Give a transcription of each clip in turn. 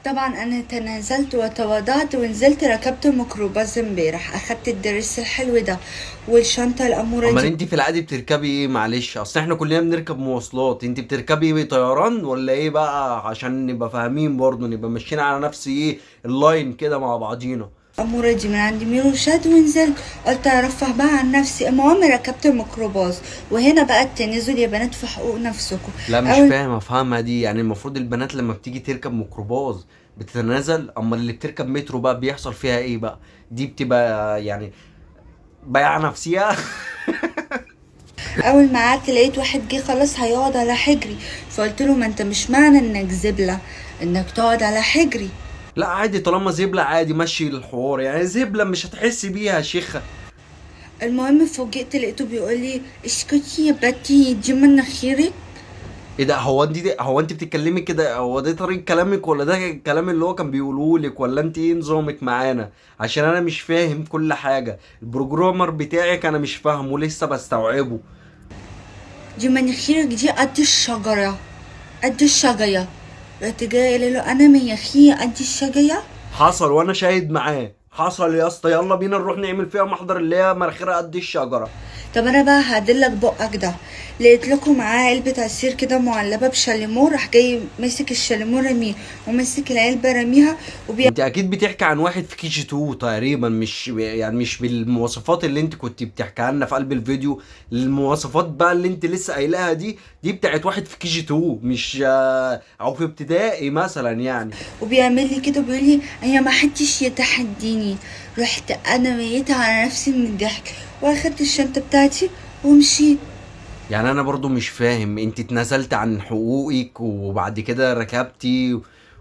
طبعا انا تنازلت وتواضعت ونزلت ركبت الميكروباص امبارح، اخدت الدرس الحلو ده والشنطة الامورة امال دي. انت في العادي بتركبي ايه؟ معلش، اصل احنا كلنا بنركب مواصلات، انت بتركبي ايه؟ طيران ولا ايه بقى؟ عشان نبقى فاهمين برضه، نبقى ماشيين على نفس ايه اللاين كده مع بعضينا. الامورة دي من عند ميرو شاد ونزلت، قلت ارفه بقى عن نفسي. المهم ركبت الميكروباص، وهنا بقى التنازل يا بنات في حقوق نفسكم. لا مش اول فاهم افهمها دي، يعني المفروض البنات لما بتيجي تركب ميكروباص بتتنازل، اما اللي بتركب مترو بقى بيحصل فيها ايه بقى؟ دي بتبقى يعني بيع نفسيها. اول ما قعدت لقيت واحد جه خلاص هيقعد على حجري، فقلت له ما انت مش معنى انك زبلة انك تقعد على حجري. لا عادي، طالما زبلة عادي مشي الحوار، يعني زبلة مش هتحس بيها يا شيخة. المهم فوجئت لقيته بيقول لي اسكتي يا بنتي دي مناخيرك. ايه ده؟ هو انت بتتكلمي كده؟ هو ده طريقة كلامك ولا ده الكلام اللي هو كان بيقوله لك؟ ولا انت ايه نظامك معانا؟ عشان انا مش فاهم كل حاجة، البروجرامر بتاعك انا مش فاهمه لسه بستوعبه. دي مناخيرك دي قد الشجرة، قد الشجرة. رحت جاية قايله له انا مناخيري قد الشجرة. حصل وانا شاهد معاه، حصل يا اسطى، يلا بينا نروح نعمل فيها محضر اللي هي مناخيرها قد الشجرة. طب انا بقى هعدلك بقك ده. لقيت لكم معاه علبة عصير كده معلبة بشاليمو، راح جاي ماسك الشاليمو رميه وماسك العلبة رميها انت اكيد بتحكي عن واحد في كي جي 2 تقريبا، مش يعني مش بالمواصفات اللي انت كنت بتحكيها لنا في قلب الفيديو. المواصفات بقى اللي انت لسه قايلها دي بتاعت واحد في كي جي 2، مش او في ابتدائي مثلا يعني. وبيعمل لي كده وبيقول لي هي ما حدش يتحديني. رحت انا ميت على نفسي من الضحك، واخدت الشنطة بتاعتي ومشيت. يعني انا برضو مش فاهم، انت اتنازلت عن حقوقك وبعد كده ركبتي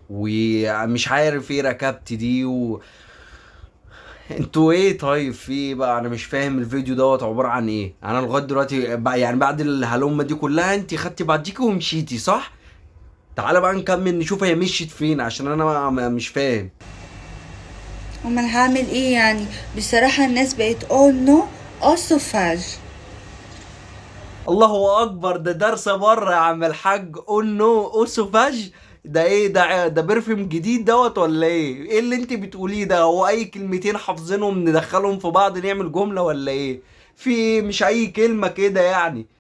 ومش عارف ايه ركبتي دي انتوا ايه؟ طيب في ايه بقى؟ انا مش فاهم الفيديو دوت عبارة عن ايه. انا لغاية دلوقتي بقى يعني بعد الهلومة دي كلها انت خدتي بعديكي ومشيتي صح؟ تعالى بقى نكمل نشوف هي مشيت فين، عشان انا مش فاهم. امال هعمل ايه يعني؟ بصراحة الناس بقت all no اوسوفاج. الله اكبر، ده درس بره يا عم الحاج. قول نو اوسوفاج. ده ايه ده برفيوم جديد دوت ولا ايه؟ ايه اللي انت بتقوليه ده؟ هو اي كلمتين حافظينهم ندخلهم في بعض نعمل جملة ولا ايه؟ في ايه؟ مش اي كلمة كده يعني.